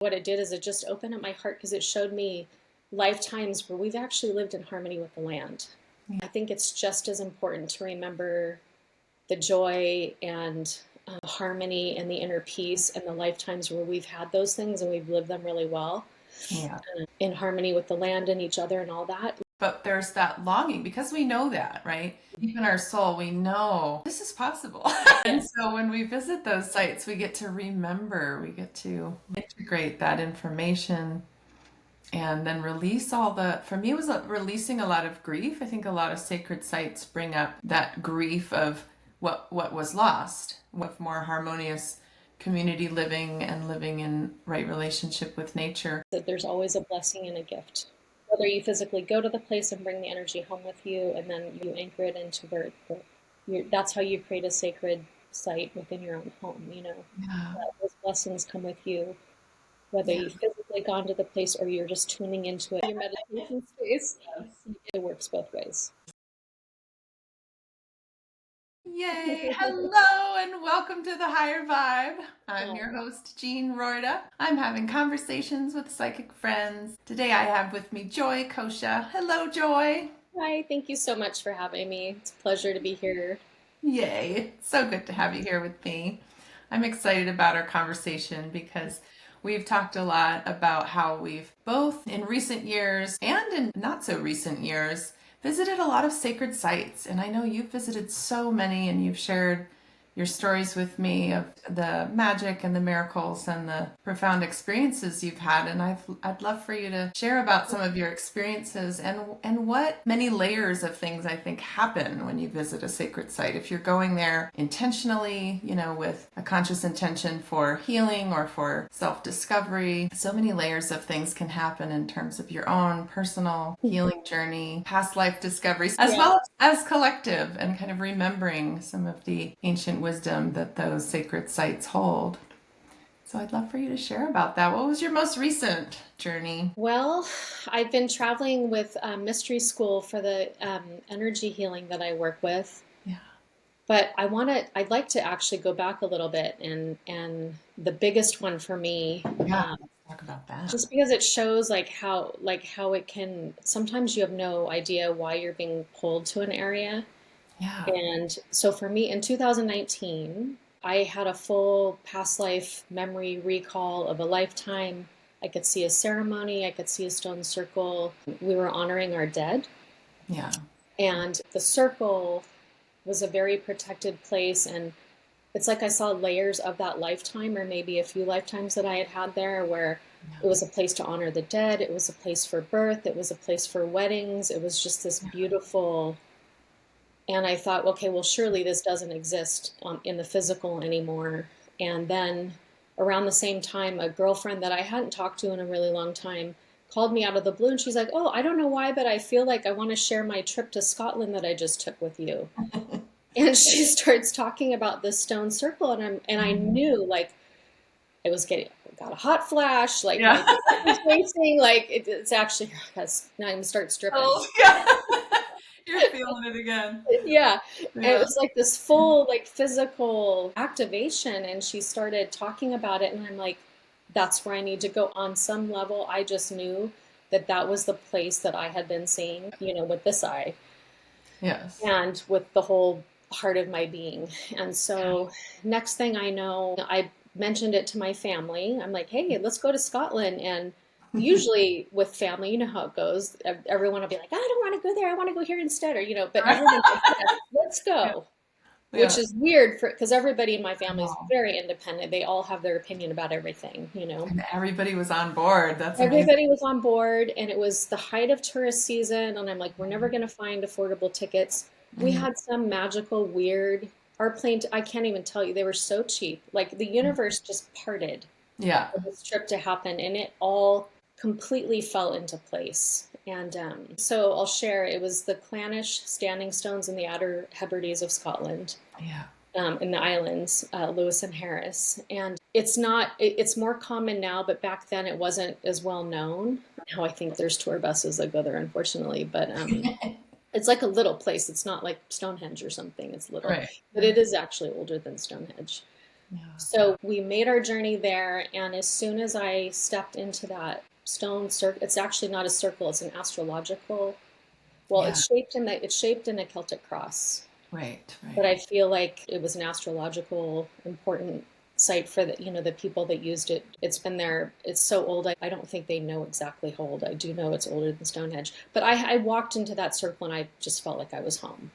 What it did is it just opened up my heart because it showed me lifetimes where we've actually lived in harmony with the land. Yeah. I think it's just as important to remember the joy and harmony and the inner peace and the lifetimes where we've had those things and we've lived them really well, Yeah. in harmony with the land and each other and all that. But there's that longing because we know that, right? Deep in our soul, we know this is possible. And so when we visit those sites, we get to remember, we get to integrate that information and then release all the, for me, it was releasing a lot of grief. I think a lot of sacred sites bring up that grief of what was lost, with more harmonious community living and living in right relationship with nature. That there's always a blessing and a gift. Whether you physically go to the place and bring the energy home with you and then you anchor it into where that's how you create a sacred site within your own home, Yeah. Those blessings come with you, whether Yeah. you've physically gone to the place or you're just tuning into it, your meditation space. It works both ways. Yay! Hello and welcome to the Higher Vibe. I'm your host, Jean Roorda. I'm having conversations with psychic friends. Today I have with me Joy Coscia. Hello, Joy. Hi, thank you so much for having me. It's a pleasure to be here. Yay! So good to have you here with me. I'm excited about our conversation because we've talked a lot about how we've both in recent years and in not so recent years visited a lot of sacred sites. And I know you've visited so many and you've shared your stories with me of the magic and the miracles and the profound experiences you've had. And I'd love for you to share about some of your experiences and what many layers of things I think happen when you visit a sacred site. If you're going there intentionally, with a conscious intention for healing or for self-discovery, so many layers of things can happen in terms of your own personal healing journey, past life discoveries, as well as collective and kind of remembering some of the ancient wisdom that those sacred sites hold. So I'd love for you to share about that. What was your most recent journey? Well, I've been traveling with Mystery School for the energy healing that I work with. Yeah. But I'd like to actually go back a little bit and the biggest one for me, Yeah, let's talk about that. just because it shows how it can, sometimes you have no idea why you're being pulled to an area. Yeah. And so for me in 2019, I had a full past life memory recall of a lifetime. I could see a ceremony, I could see a stone circle. We were honoring our dead. Yeah. And the circle was a very protected place. And it's like I saw layers of that lifetime, or maybe a few lifetimes that I had had there, where it was a place to honor the dead. It was a place for birth. It was a place for weddings. It was just this beautiful. And I thought, okay, well, surely this doesn't exist in the physical anymore. And then around the same time, a girlfriend that I hadn't talked to in a really long time called me out of the blue. And she's like, oh, I don't know why, but I feel like I want to share my trip to Scotland that I just took with you. And she starts talking about this stone circle. And I knew, like, I got a hot flash, like, Yeah. my was racing, like, it's actually, now I'm going to start stripping. Oh, yeah. You're feeling it again. Yeah. And it was like this full, like, physical activation. And she started talking about it. And I'm like, that's where I need to go. On some level, I just knew that was the place that I had been seeing, with this eye. Yes. And with the whole heart of my being. And so next thing I know, I mentioned it to my family. I'm like, hey, let's go to Scotland. And usually with family, you know how it goes. Everyone will be like, I don't want to go there. I want to go here instead. Or, but everyone's like, yes, let's go. Yeah. Which is weird because everybody in my family is very independent. They all have their opinion about everything, And everybody was on board. That's Everybody was on board, and it was the height of tourist season. And I'm like, we're never going to find affordable tickets. We had some magical, weird, our plane, I can't even tell you, they were so cheap. Like the universe just parted Yeah. for this trip to happen, and it all completely fell into place. And so I'll share, it was the Callanish Standing Stones in the Outer Hebrides of Scotland. Yeah. In the islands, Lewis and Harris. And it's more common now, but back then it wasn't as well known. Now I think there's tour buses that go there, unfortunately, but it's like a little place. It's not like Stonehenge or something. It's little, Right. but it is actually older than Stonehenge. Yeah. So we made our journey there, and as soon as I stepped into that stone circle, it's actually not a circle, it's an astrological. Well, Yeah. it's shaped in a Celtic cross, Right. but Right. I feel like it was an astrological important site for the people that used it. It's been there. It's so old. I don't think they know exactly how old. I do know it's older than Stonehenge. But I walked into that circle and I just felt like I was home.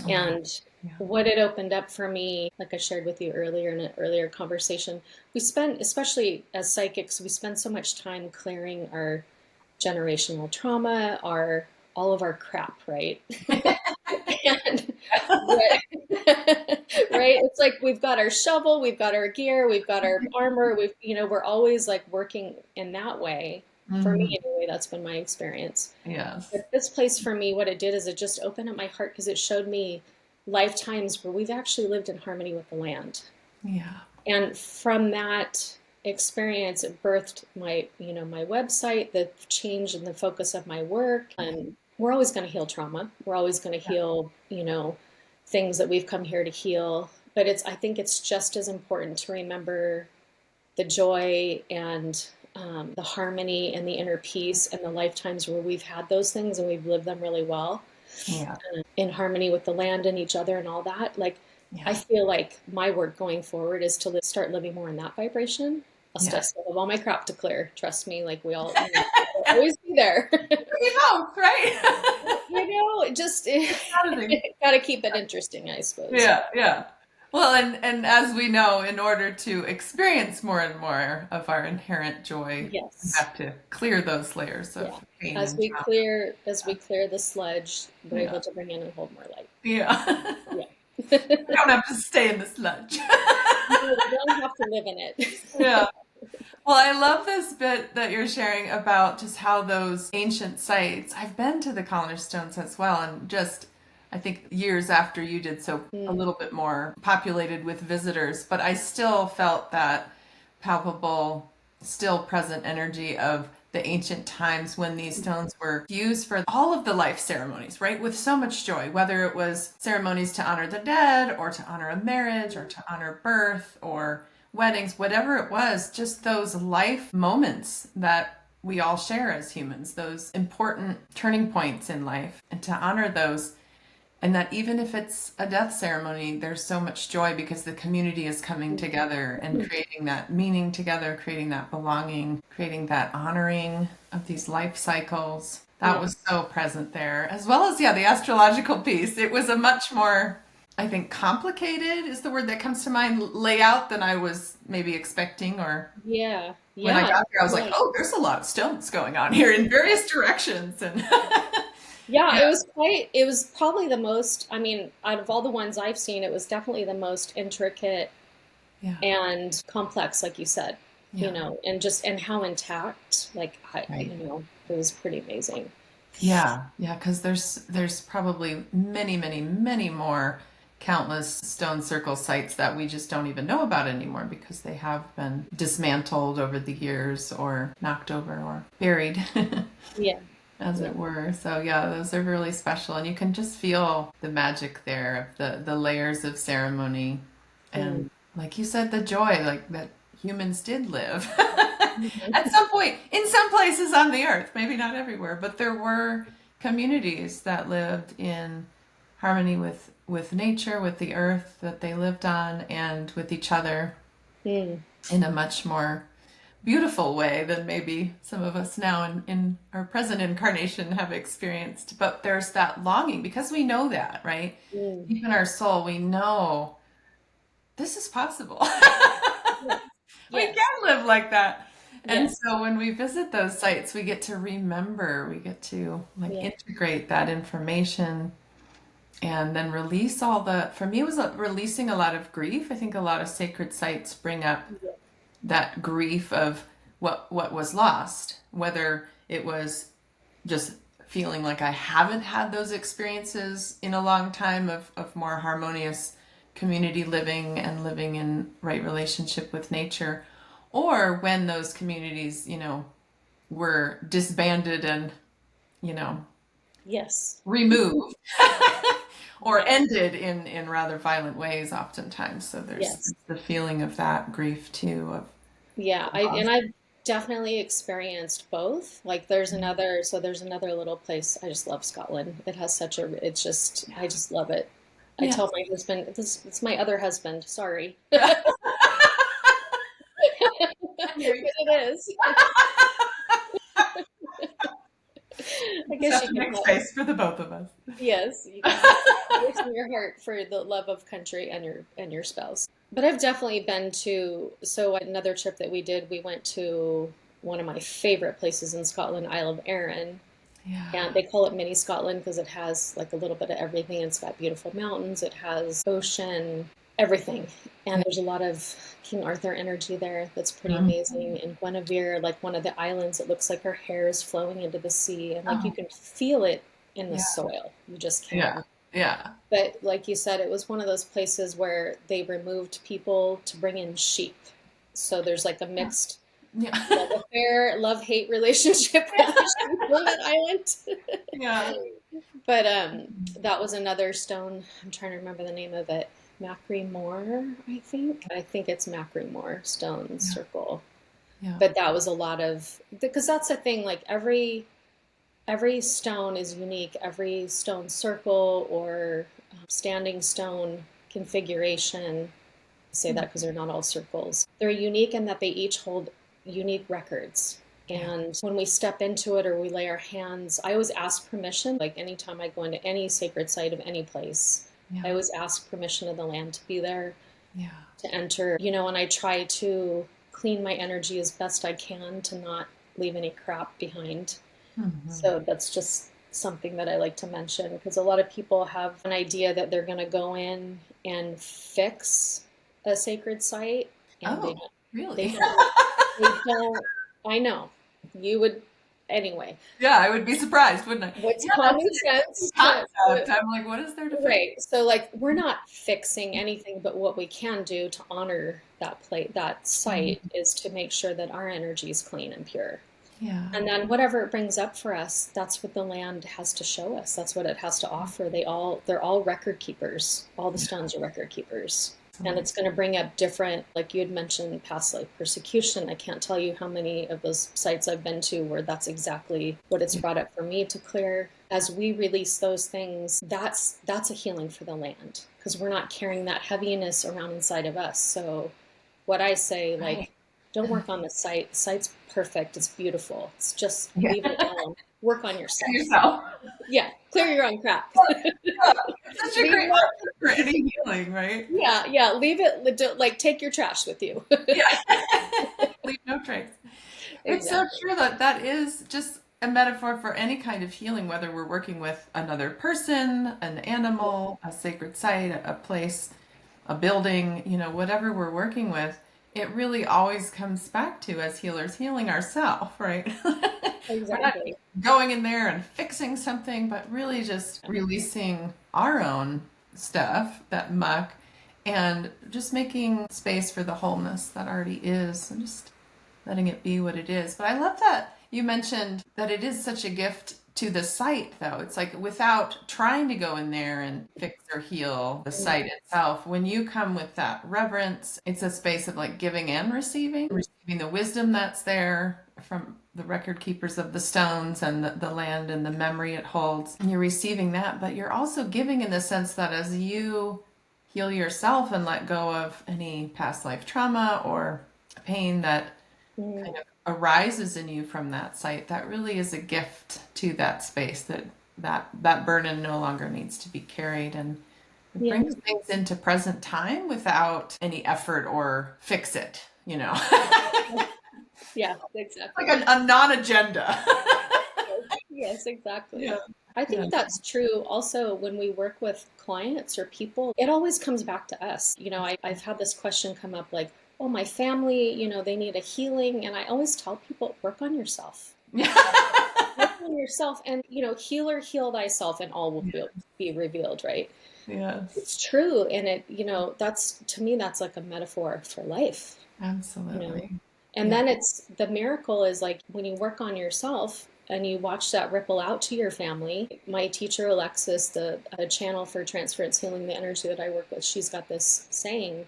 Oh, wow. And Yeah. what it opened up for me, like I shared with you earlier in an earlier conversation, we spend, especially as psychics, we spend so much time clearing our generational trauma, our all of our crap, right? And what, right? It's like we've got our shovel, we've got our gear, we've got our armor, we're always like working in that way. For me, Mhm. anyway, that's been my experience. Yes. But this place for me, what it did is it just opened up my heart because it showed me lifetimes where we've actually lived in harmony with the land. Yeah. And from that experience, it birthed my website, the change in the focus of my work. And we're always going to heal trauma. We're always going to heal, things that we've come here to heal. But I think it's just as important to remember the joy and the harmony and the inner peace and the lifetimes where we've had those things and we've lived them really well Yeah. in harmony with the land and each other and all that. Like, I Yeah. feel like my work going forward is to start living more in that vibration. I Yeah. still have all my crap to clear. Trust me, like we all, will always be there. You both, right? Just Saturday. got to keep it interesting, I suppose. Yeah, yeah. Well, and as we know, in order to experience more and more of our inherent joy, we Yes. have to clear those layers Yeah. of pain As and we trauma. clear, as we clear the sludge, we're Yeah. able to bring in and hold more light. Yeah. Yeah. We don't have to stay in the sludge. No, we don't have to live in Yeah. it. Well, I love this bit that you're sharing about just how those ancient sites. I've been to the Callanish Stones as well, and just I think years after you did, so a Mm, little bit more populated with visitors, but I still felt that palpable, still present energy of the ancient times when these stones were used for all of the life ceremonies, right? With so much joy, whether it was ceremonies to honor the dead or to honor a marriage or to honor birth or weddings, whatever it was, just those life moments that we all share as humans, those important turning points in life, and to honor those. And that even if it's a death ceremony, there's so much joy because the community is coming together and creating that meaning together, creating that belonging, creating that honoring of these life cycles. That yeah. was so present there, as well as, yeah, the astrological piece. It was a much more, I think, complicated is the word that comes to mind, layout than I was maybe expecting. Or Yeah. when I Yeah. got there, I was like, Yeah. oh, there's a lot of stones going on here in various directions. And Yeah, yeah, it was probably the most, I mean, out of all the ones I've seen, it was definitely the most intricate yeah, and complex, like you said, yeah, and how intact, right. it was pretty amazing. Yeah, yeah, because there's probably many, many, many more countless stone circle sites that we just don't even know about anymore because they have been dismantled over the years or knocked over or buried, Yeah. as Yeah. it were. So yeah, those are really special, and you can just feel the magic there of the layers of ceremony, Mm. and like you said, the joy like that humans did live. Mhm. At some point, in some places on the earth, maybe not everywhere, but there were communities that lived in harmony with nature, with the earth that they lived on, and with each other Mm. in a much more beautiful way than maybe some of us now in our present incarnation have experienced. But there's that longing because we know that, right? Mm. Deep in our soul, we know this is possible. Yes. We Yes. can live like that. And Yes. so when we visit those sites, we get to remember, we get to like Yeah. integrate that information and then release all for me, it was releasing a lot of grief. I think a lot of sacred sites bring up Yeah. that grief of what was lost, whether it was just feeling like I haven't had those experiences in a long time of more harmonious community living and living in right relationship with nature, or when those communities, were disbanded and, you know, Yes. removed. or ended in rather violent ways oftentimes. So there's Yes. the feeling of that grief too of Yeah, loss. I've definitely experienced both. Like there's another little place. I just love Scotland. It has such a it's just I just love it. I Yeah. tell my husband, this it's my other husband, sorry. Yeah. But it is. I Just guess have you to can make have, space for the both of us. yes, you can have space in your heart for the love of country and your spouse. But I've definitely been to, so another trip that we did, we went to one of my favorite places in Scotland, Isle of Arran. And Yeah. they call it mini Scotland because it has like a little bit of everything. It's got beautiful mountains, it has ocean, everything. And Yeah. there's a lot of King Arthur energy there that's pretty Mhm. amazing. And Guinevere, like one of the islands, it looks like her hair is flowing into the sea. And like you Oh, can feel it in the yeah. soil. You just Yeah. can. Yeah. But like you said, it was one of those places where they removed people to bring in sheep. So there's like a mixed Yeah. love affair, love hate relationship with the sheep on that island. Yeah. But that was another stone. I'm trying to remember the name of it. Macri Moor, I think. I think it's Macri Moor Stone Yeah. Circle. Yeah. But that was a lot of because that's the thing. Like every stone is unique. Every stone circle or standing stone configuration. I say that because they're not all circles. They're unique in that they each hold unique records. Yeah. And when we step into it or we lay our hands, I always ask permission. Like anytime I go into any sacred site of any place, I Yeah. always ask permission of the land to be there, Yeah. to enter, and I try to clean my energy as best I can to not leave any crap behind. Mhm. So that's just something that I like to mention because a lot of people have an idea that they're going to go in and fix a sacred site, and Oh, they really? don't, they don't, I know you would anyway. Yeah, I would be surprised, wouldn't I? What's Yeah, that's common an sense interesting concept. I'm like, what is there to fix? right. So like we're not fixing anything, but what we can do to honor that Mhm. site is to make sure that our energy is clean and pure. Yeah. And then whatever it brings up for us, that's what the land has to show us. That's what it has to offer. They're all record keepers. All the stones are record keepers. And Absolutely. it's going to bring up different, like you had mentioned, past life persecution. I can't tell you how many of those sites I've been to where that's exactly what it's Yeah. brought up for me to clear. As we release those things, that's a healing for the land because we're not carrying that heaviness around inside of us. So what I say, Right. like, don't work on the site. The site's perfect. It's beautiful. It's just Yeah. leave it alone. Work on yourself. Yourself. Yeah, clear your own crap. Yeah. It's such a leave great it. message for any healing, right? Yeah, yeah. Leave it. Like, take your trash with you. Yeah. Leave no trace. It's so Exactly. true that that is just a metaphor for any kind of healing, whether we're working with another person, an animal, a sacred site, a place, a building, whatever we're working with. It really always comes back to, as healers, healing ourselves, right? We're not Exactly. going in there and fixing something, but really just releasing our own stuff, that muck, and just making space for the wholeness that already is and just letting it be what it is. But I love that you mentioned that it is such a gift to the site, though. It's like without trying to go in there and fix or heal the site itself, when you come with that reverence, it's a space of like giving and receiving the wisdom that's there from the record keepers of the stones and the land and the memory it holds. And you're receiving that, but you're also giving in the sense that as you heal yourself and let go of any past life trauma or pain that Mm, kind of arises in you from that site, that really is a gift to that space, that burden no longer needs to be carried, and it yeah. brings things into present time without any effort or fix it, Yeah, like exactly. a non-agenda. Yes, exactly. Yeah. I Yeah. think that's true also when we work with clients or people, it always comes back to us. I've had this question come up like, oh, my family, they need a healing. And I always tell people, work on yourself. Work on yourself and, healer, heal thyself and all will be revealed, right? Yes, It's true. And that's, to me, that's like a metaphor for life, you know? absolutely. And Yeah. then it's the miracle is like when you work on yourself, and you watch that ripple out to your family. My teacher, Alexis, the channel for transference healing, the energy that I work with, she's got this saying,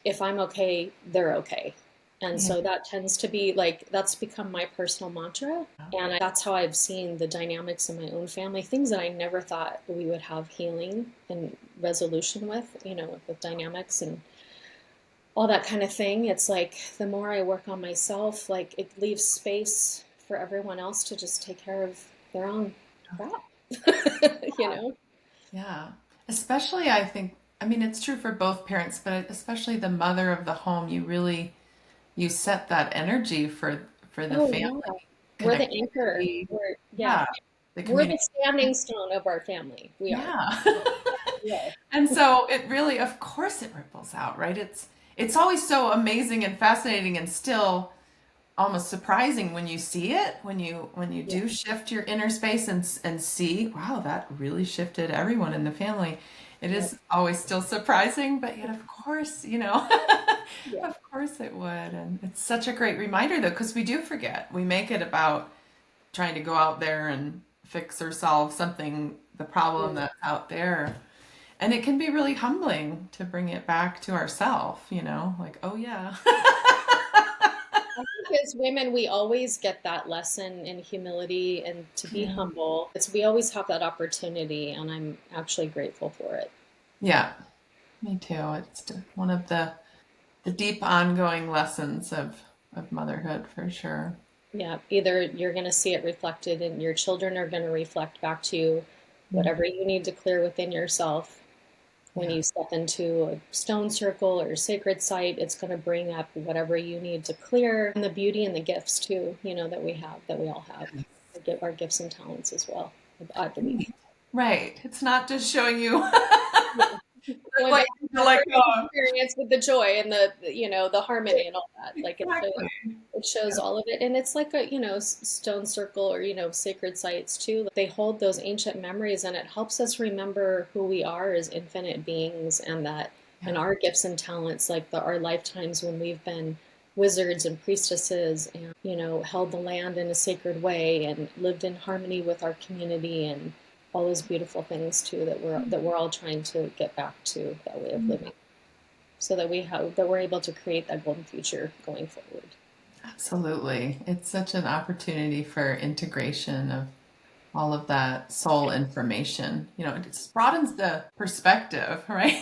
if I'm okay, they're okay. And Yeah. so that tends to be like, that's become my personal mantra. And that's how I've seen the dynamics in my own family, things that I never thought we would have healing and resolution with, with dynamics and all that kind of thing. It's like the more I work on myself, like it leaves space for everyone else to just take care of their own crap, you know? Yeah. Especially, I think, I mean, it's true for both parents, but especially the mother of the home, you set that energy for the Oh, family yeah. We're the anchor. connectivity. Yeah, Yeah, the we're the communication. standing stone of our family. We are. Yeah. Yeah. And so it really, of course, it ripples out, right? It's always so amazing and fascinating and still almost surprising when you see it, when you Yeah. do shift your inner space and see, wow, that really shifted everyone in the family. It Yeah. is always still surprising, but yet of course, Yeah. of course it would. And it's such a great reminder though, because we do forget. We make it about trying to go out there and fix or solve something, the problem Yeah. that's out there. And it can be really humbling to bring it back to ourself, like, oh yeah. I think as women, we always get that lesson in humility and to be Yeah. humble. We always have that opportunity, and I'm actually grateful for it. Yeah, me too. It's one of the deep ongoing lessons of motherhood for sure. Yeah, either you're going to see it reflected and your children are going to reflect back to you Mm. whatever you need to clear within yourself. When Yeah. you step into a stone circle or a sacred site, it's going to bring up whatever you need to clear, and the beauty and the gifts too, that we have, that we all have. Our gifts and talents as well, I believe. Right. Right. It's not just showing you Yeah. Going what back to you feel that like, first oh, experience with the joy and the harmony and all that. Like exactly. it shows all of it, and it's like a stone circle or sacred sites too. They hold those ancient memories, and it helps us remember who we are as infinite beings, and that and Yeah. our gifts and talents, like our lifetimes when we've been wizards and priestesses, and held the land in a sacred way and lived in harmony with our community and all those beautiful things too that we're all trying to get back to that way of living, so that we're able to create that golden future going forward. Absolutely. It's such an opportunity for integration of all of that soul information. It just broadens the perspective, right?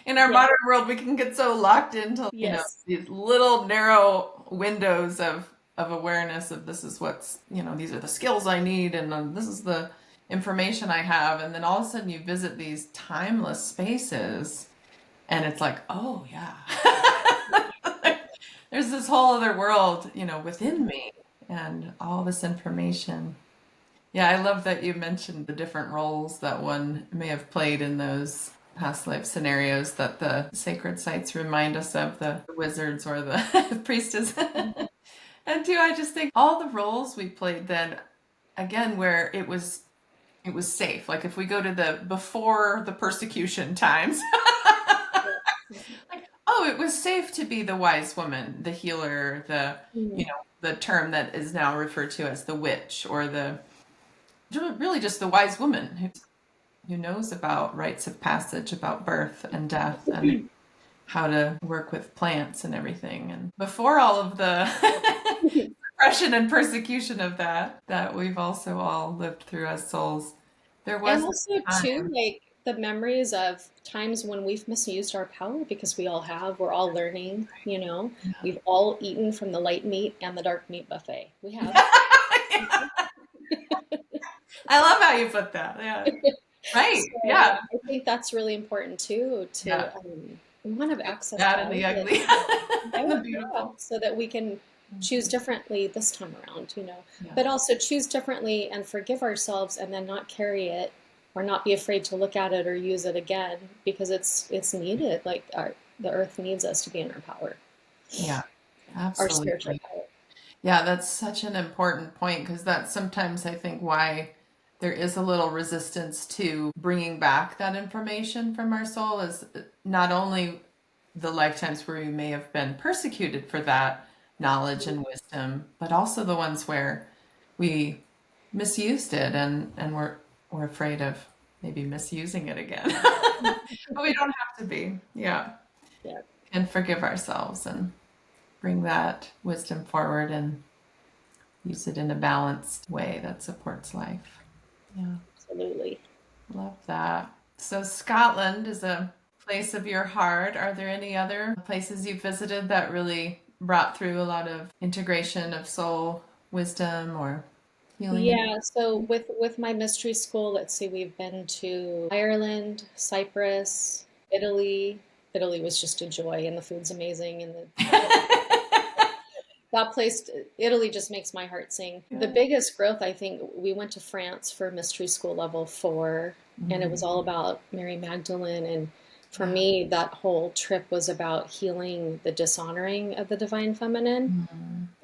In our Yeah. modern world, we can get so locked into, Yes. these little narrow windows of awareness of this is what's, these are the skills I need and this is the information I have. And then all of a sudden you visit these timeless spaces and it's like, oh yeah. There's this whole other world, within me and all this information. Yeah, I love that you mentioned the different roles that one may have played in those past life scenarios that the sacred sites remind us of, the wizards or the priestess. And too, I just think all the roles we played then, again, where it was safe. Like if we go to the before the persecution times, like, oh, it was safe to be the wise woman, the healer, Mhm. the term that is now referred to as the witch, or really just the wise woman who knows about rites of passage, about birth and death, and how to work with plants and everything. And before all of the oppression and persecution of that we've also all lived through as souls, there And was this also too, time. like the memories of times when we've misused our power, because we're all learning, we've all eaten from the light meat and the dark meat buffet. We have. I love how you put that. Yeah. Right. So yeah, Yeah. I think that's really important too, Yeah. to we want to have Good, access to bad, and all the of it. ugly, Yeah, and the yeah, beautiful. so that we can choose differently this time around, Yeah. but also choose differently and forgive ourselves, and then not carry it or not be afraid to look at it or use it again, because it's needed. Like the earth needs us to be in our power, Yeah. our spiritual Absolutely. power. Yeah, that's such an important point because that's sometimes I think why there is a little resistance to bringing back that information from our soul is not only the lifetimes where we may have been persecuted for that knowledge and wisdom, but also the ones where we misused it, and we're afraid of maybe misusing it again. But we don't have to be. Yeah. Yeah, And forgive ourselves and bring that wisdom forward and use it in a balanced way that supports life. Yeah. absolutely. Love that. So Scotland is a place of your heart. Are there any other places you've visited that really brought through a lot of integration of soul wisdom or healing? Yeah, so with my mystery school, let's see, we've been to Ireland, Cyprus, Italy. Italy was just a joy, and the food's amazing, and that place, Italy, just makes my heart sing. The Good. biggest growth, I think, we went to France for mystery school level 4, and it was all about Mary Magdalene. And for Yeah. me, that whole trip was about healing the dishonoring of the divine feminine.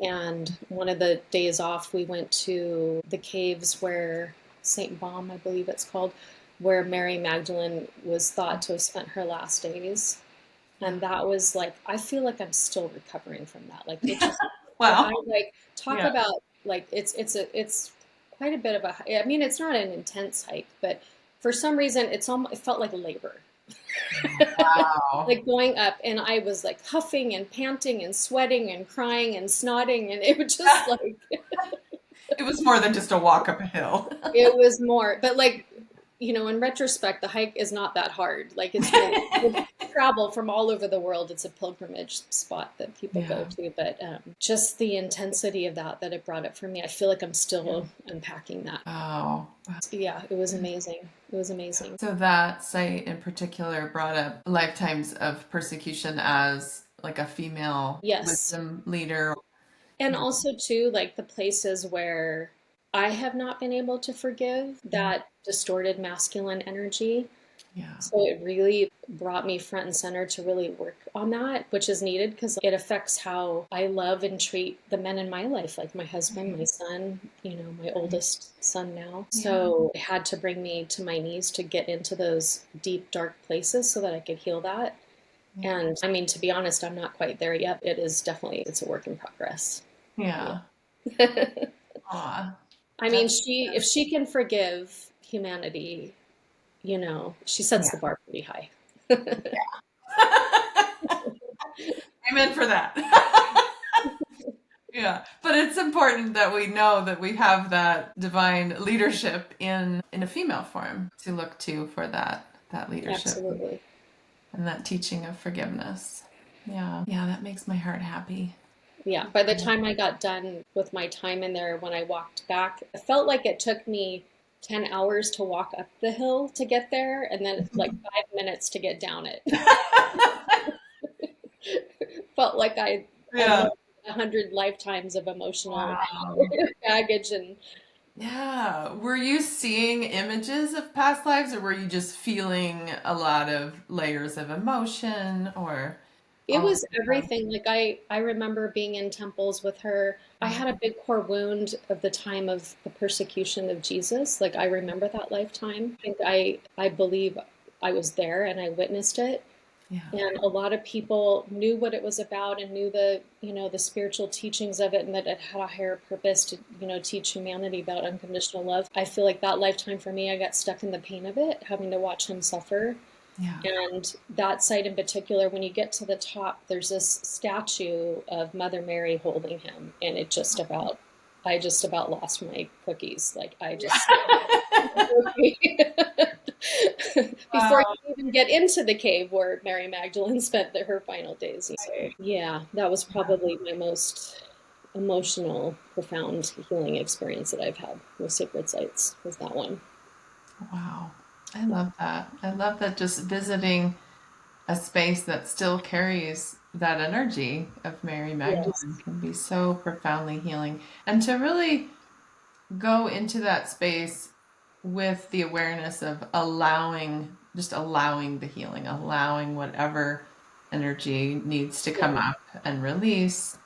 Mm. And one of the days off, we went to the caves where St. Baum, I believe it's called, where Mary Magdalene was thought to have spent her last days. And that was like, I feel like I'm still recovering from that. Like it just, Wow. I like talk Yeah. about like it's quite a bit of a. I mean, it's not an intense hike, but for some reason, it felt like labor. Wow. Like going up, and I was like huffing and panting and sweating and crying and snotting, and it was just like It was more than just a walk up a hill. it was more. But like in retrospect, the hike is not that hard. Like it's really travel from all over the world. It's a pilgrimage spot that people go Yeah. to. But just the intensity of that it brought up for me, I feel like I'm still unpacking that. Oh. Yeah, it was amazing. It was amazing. So that site in particular brought up lifetimes of persecution as like a female Yes. wisdom leader. And also, too, like the places where I have not been able to forgive that distorted masculine energy. Yeah. So it really brought me front and center to really work on that, which is needed because it affects how I love and treat the men in my life, like my husband, my son, my oldest son now. So it had to bring me to my knees to get into those deep, dark places so that I could heal that. Yeah. And I mean, to be honest, I'm not quite there yet. It's a work in progress. Yeah. Yeah. Aw. I mean, if she can forgive humanity, she sets Yeah. the bar pretty high. I'm in for that. Yeah. But it's important that we know that we have that divine leadership in a female form to look to for that leadership Absolutely. and that teaching of forgiveness. Yeah. Yeah, that makes my heart happy. Yeah. By the time I got done with my time in there, when I walked back, it felt like it took me 10 hours to walk up the hill to get there, and then like 5 minutes to get down it. Felt like I Yeah. unloaded 100 lifetimes of emotional Wow. baggage. And Yeah. Were you seeing images of past lives or were you just feeling a lot of layers of emotion or it all of was the above? everything. Like I remember being in temples with her. I had a big core wound of the time of the persecution of Jesus. Like I remember that lifetime. I believe I was there and I witnessed it. Yeah. And a lot of people knew what it was about and knew the spiritual teachings of it, and that it had a higher purpose to, teach humanity about unconditional love. I feel like that lifetime for me, I got stuck in the pain of it, having to watch him suffer. Yeah. And that site in particular, when you get to the top, there's this statue of Mother Mary holding him, and I just about lost my cookies. Like I just before Wow. you even get into the cave where Mary Magdalene spent her final days. So, yeah, that was probably my most emotional, profound healing experience that I've had with sacred sites. Was that one? Wow. I love that. I love that just visiting a space that still carries that energy of Mary Magdalene Yes. can be so profoundly healing. And to really go into that space with the awareness of just allowing the healing, allowing whatever energy needs to come Yeah. up and release,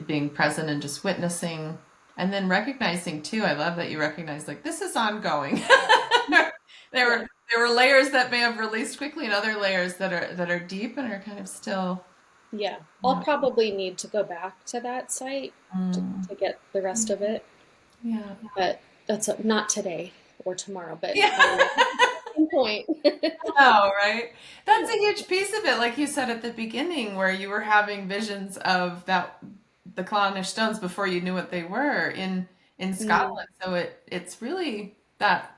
being present and just witnessing. And then recognizing too, I love that you recognize like this is ongoing. there Yeah. were there were layers that may have released quickly and other layers that are deep and are kind of still. Yeah. I'll Yeah. probably need to go back to that site to, Mm, to get the rest of it. yeah. But Not today or tomorrow, but Yeah. some point. Oh, right. That's a huge piece of it, like you said at the beginning, where you were having visions of that the Callanish Stones before you knew what they were in Mm, Scotland. So it's really that,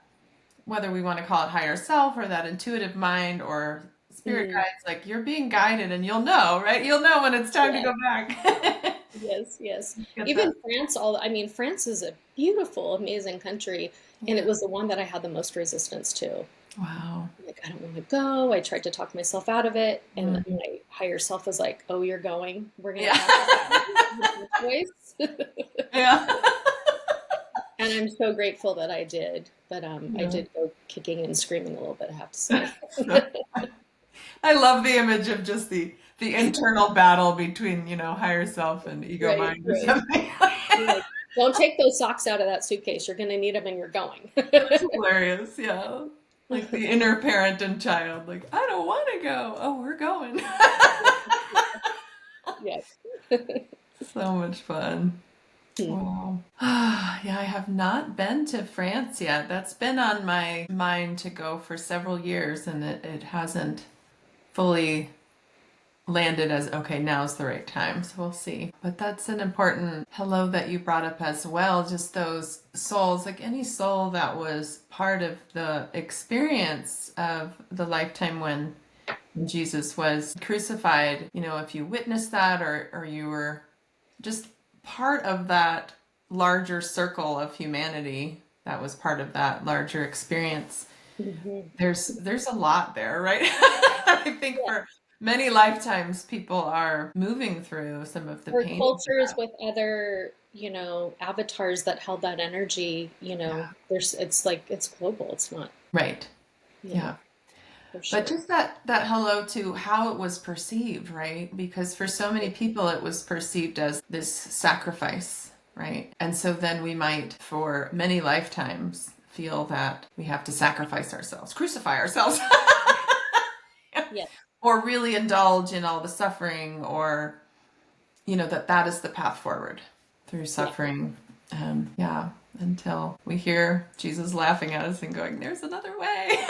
whether we want to call it higher self or that intuitive mind or spirit mm, guides, like you're being guided and you'll know, right? You'll know when it's time to yeah. go back. Yes, yes. Get that. Even France, I mean, France is a beautiful, amazing country, and Yeah. it was the one that I had the most resistance to. Wow. Like, I don't want to go. I tried to talk myself out of it, and Mhm. my higher self was like, "Oh, you're going. We're gonna Yeah. talk about it. You have no choice." Yeah. And I'm so grateful that I did. But I Yeah. did go kicking and screaming a little bit, I have to say. I love the image of just the internal battle between, higher self and ego Right, mind or right. something. You're like, don't take those socks out of that suitcase. You're gonna need them, and you're going. That's hilarious. Yeah. Like the inner parent and child, like, I don't want to go. Oh, we're going. Yes. So much fun. Wow. Yeah, I have not been to France yet. That's been on my mind to go for several years, and it hasn't fully landed as okay, now's the right time. So we'll see. But that's an important hello that you brought up as well. Just those souls, like any soul that was part of the experience of the lifetime when Jesus was crucified. If you witnessed that or you were just part of that larger circle of humanity that was part of that larger experience, Mhm. there's a lot there, right? I think Yeah. for many lifetimes people are moving through some of the Or pain of cultures that. with other, avatars that held that energy, Yeah. it's like it's global. It's not, Right. yeah, Yeah. for But sure. just that hello to how it was perceived, right? Because for so many people it was perceived as this sacrifice, right? And so then we might for many lifetimes feel that we have to sacrifice ourselves, crucify ourselves, Yeah. or really indulge in all the suffering, or that is the path forward through Yeah. suffering. Yeah, until we hear Jesus laughing at us and going, "There's another way.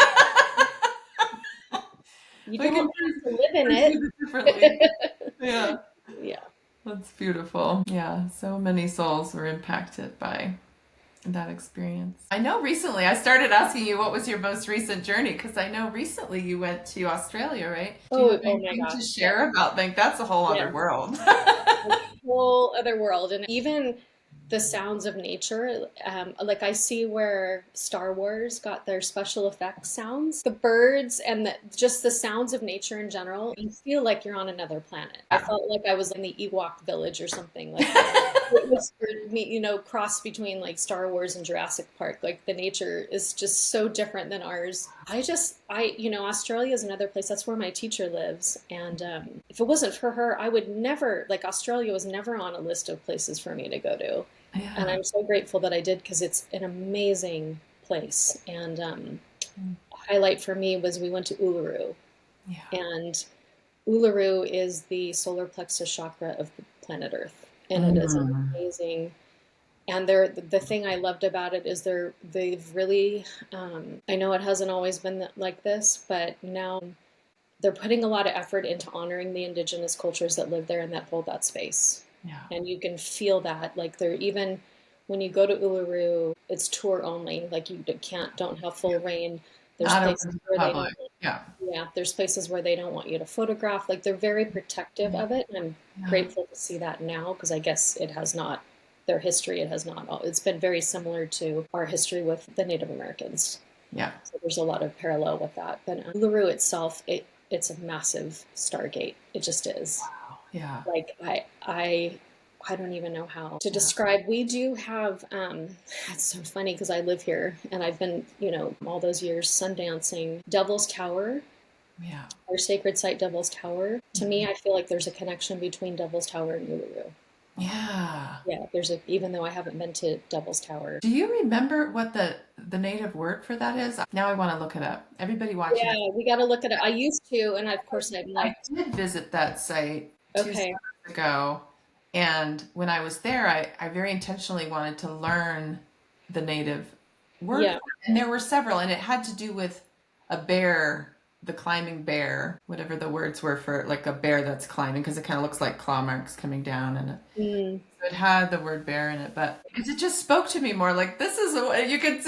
You We don't can have to live in perceive it differently." it. Yeah, Yeah. that's beautiful. Yeah, so many souls were impacted by that experience. I know recently I started asking you what was your most recent journey, because I know recently you went to Australia, right? Do you have Oh my anything to gosh. Yes. share about? Like that's a whole other Yes. world. A whole other world. And even the sounds of nature, like I see where Star Wars got their special effects sounds, the birds and just the sounds of nature in general, you feel like you're on another planet. I Yeah. felt like I was in the Ewok village or something. Like it was for me, cross between like Star Wars and Jurassic Park. Like the nature is just so different than ours. Australia is another place. That's where my teacher lives. And if it wasn't for her, I would never, like, Australia was never on a list of places for me to go to. And Yeah. I'm so grateful that I did because it's an amazing place. And a highlight for me was we went to Uluru. Yeah. And Uluru is the solar plexus chakra of the planet Earth. And it is Mm. amazing. And the thing I loved about it is they've really, I know it hasn't always been like this, but now they're putting a lot of effort into honoring the indigenous cultures that live there and that hold that space. Yeah. And you can feel that. Like they're even when you go to Uluru, it's tour only. Like you don't have full reign. There's Not open places to the where they public. don't want, Yeah. yeah, there's places where they don't want you to photograph. Like they're very protective Yeah. of it. And I'm Yeah. grateful to see that now because I guess it has not their history. It has not. It's been very similar to our history with the Native Americans. Yeah. So there's a lot of parallel with that. But Uluru itself, it's a massive stargate. It just is. Yeah. Like I don't even know how to Yeah. describe. We do have it's so funny because I live here and I've been, all those years sun dancing. Devil's Tower, Yeah. our sacred site Devil's Tower. To me, Mhm. I feel like there's a connection between Devil's Tower and Uluru. Yeah. Yeah, even though I haven't been to Devil's Tower. Do you remember what the native word for that is? Now I want to look it up. Everybody watching Yeah, this. we got to look at it. I used to, and of course I've I left. did visit that site two Okay. summers ago, and when I was there, I very intentionally wanted to learn the native word for Yeah. it. And there were several, and it had to do with a bear, the climbing bear, whatever the words were for like a bear that's climbing, because it kind of looks like claw marks coming down, and Mm. so it had the word bear in it. But it just spoke to me more like this is a way you could.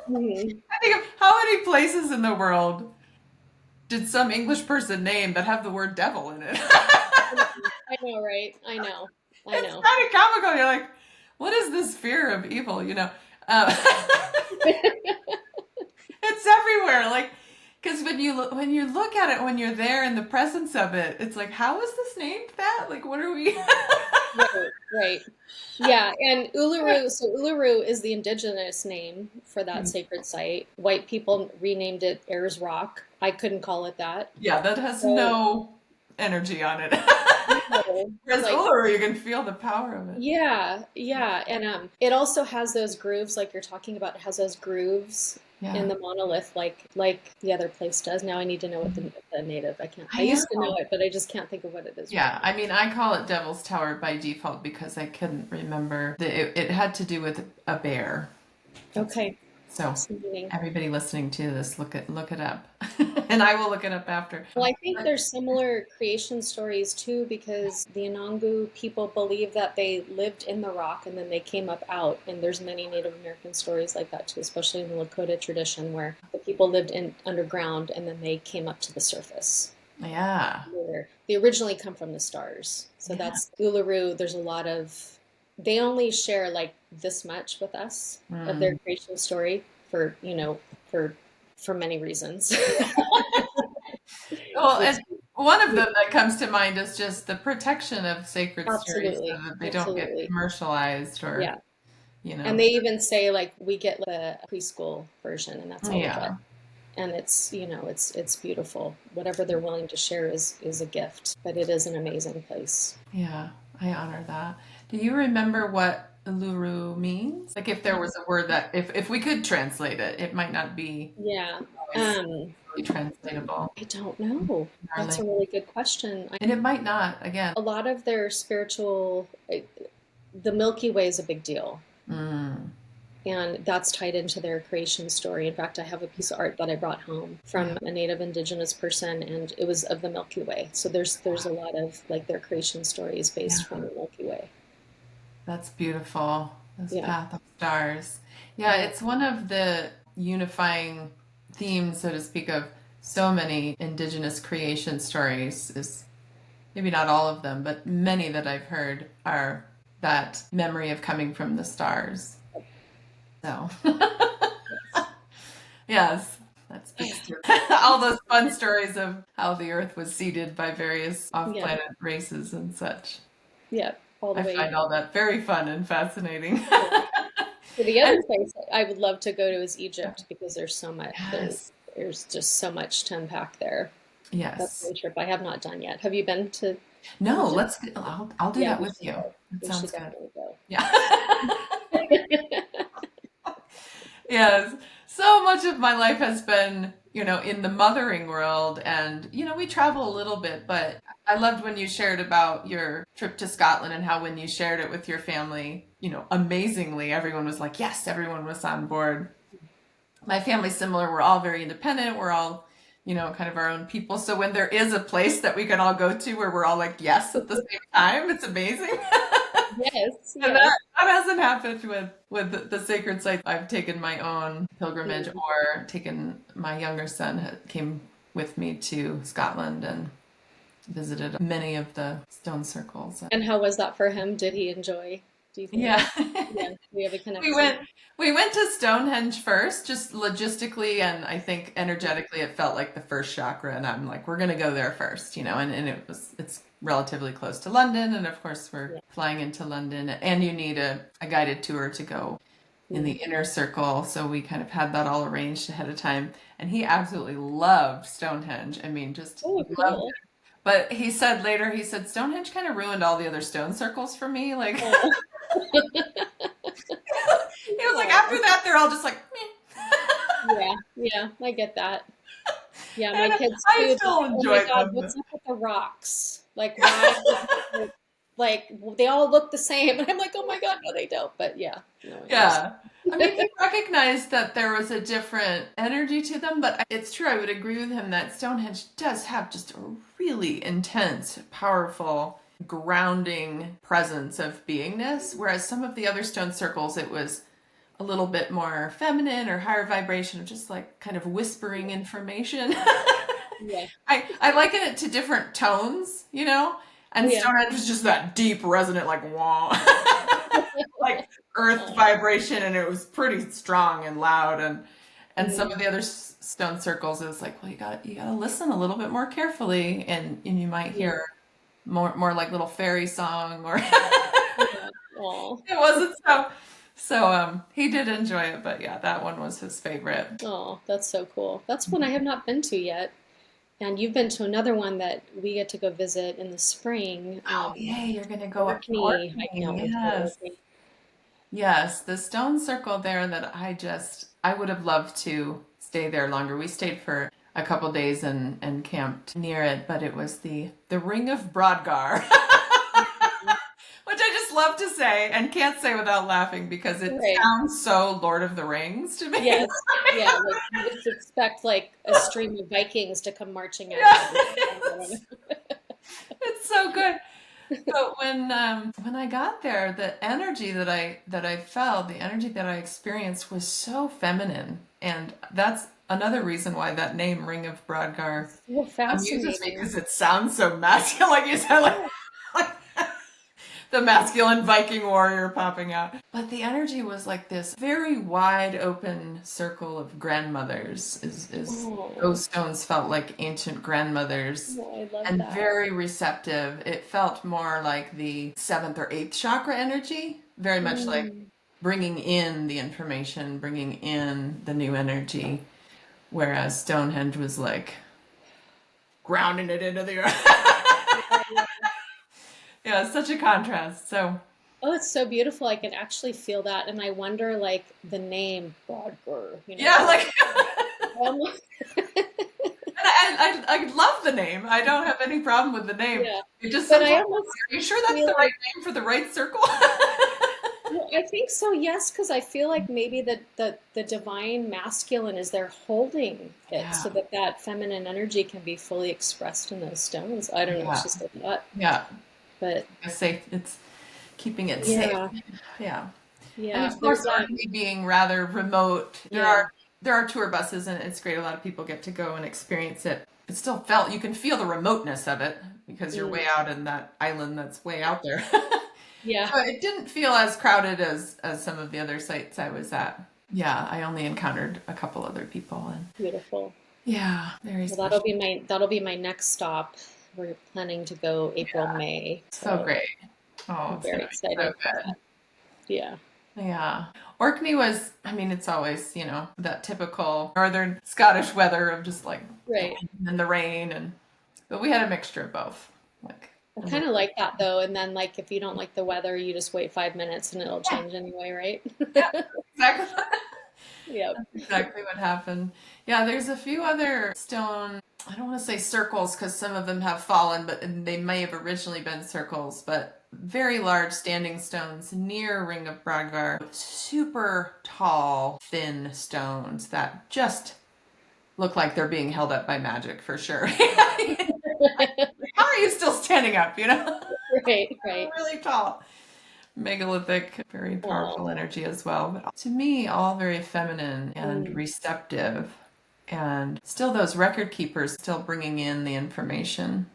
Mhm. I think of how many places in the world did some English person name that have the word devil in it? I know, right? I know. I It's know. kind of comical. You're like, what is this fear of evil? Uh, it's everywhere. Like, because when you look at it, when you're there in the presence of it, it's like, how is this named that? Like, what are we? Right, right. Yeah, and Uluru, so Uluru is the indigenous name for that sacred site. White people renamed it Ayers Rock. I couldn't call it that. Yeah, that has So, no energy on it. no, Whereas like, Uluru, you can feel the power of it. yeah, yeah, and it also has those grooves, like you're talking about. It has those grooves in Yeah, the monolith, like the other place does. Now I need to know what the native. I can't. I I used to know know. it, but I just can't think of what it is right Yeah, I mean, I call it Devil's Tower by default because I couldn't remember. It had to do with a bear. now. Okay, So fascinating. everybody listening to this, look it up, and I will look it up after. Well, I think there's similar creation stories too, because the Anangu people believe that they lived in the rock and then they came up out. And there's many Native American stories like that too, especially in the Lakota tradition, where the people lived in underground and then they came up to the surface. Yeah, Where they originally come from the stars. So yeah. that's Uluru. There's a lot of, they only share like this much with us of their Mm. creation story for, for many reasons. Well, Which, and one of them that comes to mind is just the protection of sacred stories so absolutely, that they don't get absolutely. commercialized or, Yeah. you And know. they even say like we get the preschool version and that's all we get. Yeah, And it's beautiful. Whatever they're willing to share is a gift, but it is an amazing place. yeah, I honor that. Do you remember what Uluru means? Like if there was a word that if we could translate it, it might not be Yeah. always Um, really translatable I don't know. in our That's a language. really good question. And it might not, again. A lot of their spiritual, the Milky Way is a big deal. Mm, And that's tied into their creation story. In fact, I have a piece of art that I brought home yeah. from a native indigenous person, and it was of the Milky Way. So there's a lot of like their creation stories based Yeah, from the Milky Way. that's beautiful. Those Yeah, path of stars. Yeah, yeah, it's one of the unifying themes, so to speak, of so many indigenous creation stories is maybe not all of them, but many that I've heard are that memory of coming from the stars. So, yes, that speaks to all those fun stories of how the earth was seeded by various yeah, off-planet races and such. yeah. All the I way. find all that very fun and fascinating. Yeah. So the other And place I would love to go to is Egypt because there's so much. yes, There's just so much to unpack there. That's yes. a trip I have not done yet. Have you been to No, Egypt? I'll do Yeah, that we with should you. go. That We sounds should good. definitely go. Yeah. Yes. So much of my life has been, in the mothering world and, we travel a little bit, but I loved when you shared about your trip to Scotland and how when you shared it with your family, amazingly, everyone was like, yes, everyone was on board. My family's similar. We're all very independent. We're all, kind of our own people. So when there is a place that we can all go to where we're all like, yes, at the same time, it's amazing. Yes, And yes. that hasn't happened with the sacred sites. I've taken my own pilgrimage Mm. or taken my younger son came with me to Scotland and visited many of the stone circles. And how was that for him? Did he enjoy, do you think? Yeah. Yeah, we have a We connection. went we went to Stonehenge first, just logistically and I think energetically it felt like the first chakra and I'm like, we're gonna go there first, and it's relatively close to London and of course we're Yeah. flying into London and you need a guided tour to go in the Mm. inner circle. So we kind of had that all arranged ahead of time. And he absolutely loved Stonehenge. I mean, just Oh, he loved cool. it. But he said later, Stonehenge kind of ruined all the other stone circles for me. Like Oh, he was like, after oh. that, they're all just like, meh. Yeah, yeah, I get that. Yeah, my And kids I too. They're still like, oh my enjoyed God, them. what's up with the rocks? Like, why? Like, they all look the same. And I'm like, oh my God, no, they don't. But yeah, no, I understand. Yeah. I mean, he recognized that there was a different energy to them, but it's true. I would agree with him that Stonehenge does have just a really intense, powerful, grounding presence of beingness, whereas some of the other stone circles, it was a little bit more feminine or higher vibration, just like kind of whispering information. Yeah. I liken it to different tones, you know? And Yeah. Stonehenge was just that deep, resonant, like wah, like earth Oh, vibration, and it was pretty strong and loud. And some mm, of the other stone circles, it was like, well, you gotta listen a little bit more carefully, and you might yeah. hear more like little fairy song, or Yeah. Oh. it wasn't so. He did enjoy it, but yeah, that one was his favorite. Oh, that's so cool. That's one I have not been to yet. And you've been to another one that we get to go visit in the spring. Oh, yay, you're gonna go up to Orkney. I can't Orkney. wait to go to Yes. Orkney. Yes, the stone circle there that I would have loved to stay there longer. We stayed for a couple days and camped near it, but it was the Ring of Brodgar, which I just love to say and can't say without laughing because it Right. sounds so Lord of the Rings to me. Yes. Yeah. Like you just expect like a stream of Vikings to come marching out of Yes, it. it's so good. But when I got there, the energy that I felt, the energy that I experienced was so feminine, and that's another reason why that name Ring of Brodgar So amuses me fascinating. because it sounds so masculine, like you said, Yeah. like the masculine Viking warrior popping out. But the energy was like this very wide open circle of grandmothers. Is Oh, those stones felt like ancient grandmothers oh, I love and that. very receptive. It felt more like the seventh or eighth chakra energy, very much like Mm. bringing in the information, bringing in the new energy, whereas Stonehenge was like grounding it into the earth. Yeah, it's such a contrast. So, Oh, it's so beautiful. I can actually feel that. And I wonder, like, the name Brodgar, yeah, like, like, almost, I love the name. I don't have any problem with the name. yeah. It just But sometimes, I almost are you sure that's feel the right like, name for the right circle? well, I think so, yes, because I feel like maybe the divine masculine is there holding it Yeah, so that that feminine energy can be fully expressed in those stones. I don't know, it's yeah, just a thought. yeah. But Safe. It's keeping it safe. yeah, Yeah. And yeah, of course, there's Orkney being rather remote, yeah. there are tour buses, and it's great. A lot of people get to go and experience it. It still felt you can feel the remoteness of it because you're way Mm, out in that island that's way out there. yeah, So it didn't feel as crowded as some of the other sites I was at. Yeah, I only encountered a couple other people, and beautiful. yeah, very Well, special. that'll be my next stop. We're planning to go April, Yeah, May, so so great. Oh, I'm it's gonna very be so excited for good. that. Yeah, Yeah. Orkney was, I mean, it's always, that typical northern Scottish weather of just like the right. wind and the rain but we had a mixture of both. Like I a kind mix. of like that though. And then like if you don't like the weather, you just wait 5 minutes and it'll Yeah, change anyway, yeah, exactly. right? That's exactly what happened. Yeah, there's a few other stone, I don't want to say circles because some of them have fallen, but they may have originally been circles, but very large standing stones near Ring of Bradgar. Super tall, thin stones that just look like they're being held up by magic for sure. How are you still standing up, Right, right. Really tall. Megalithic, very Oh, powerful energy as well. But to me, all very feminine and mm, receptive. And still, those record keepers still bringing in the information.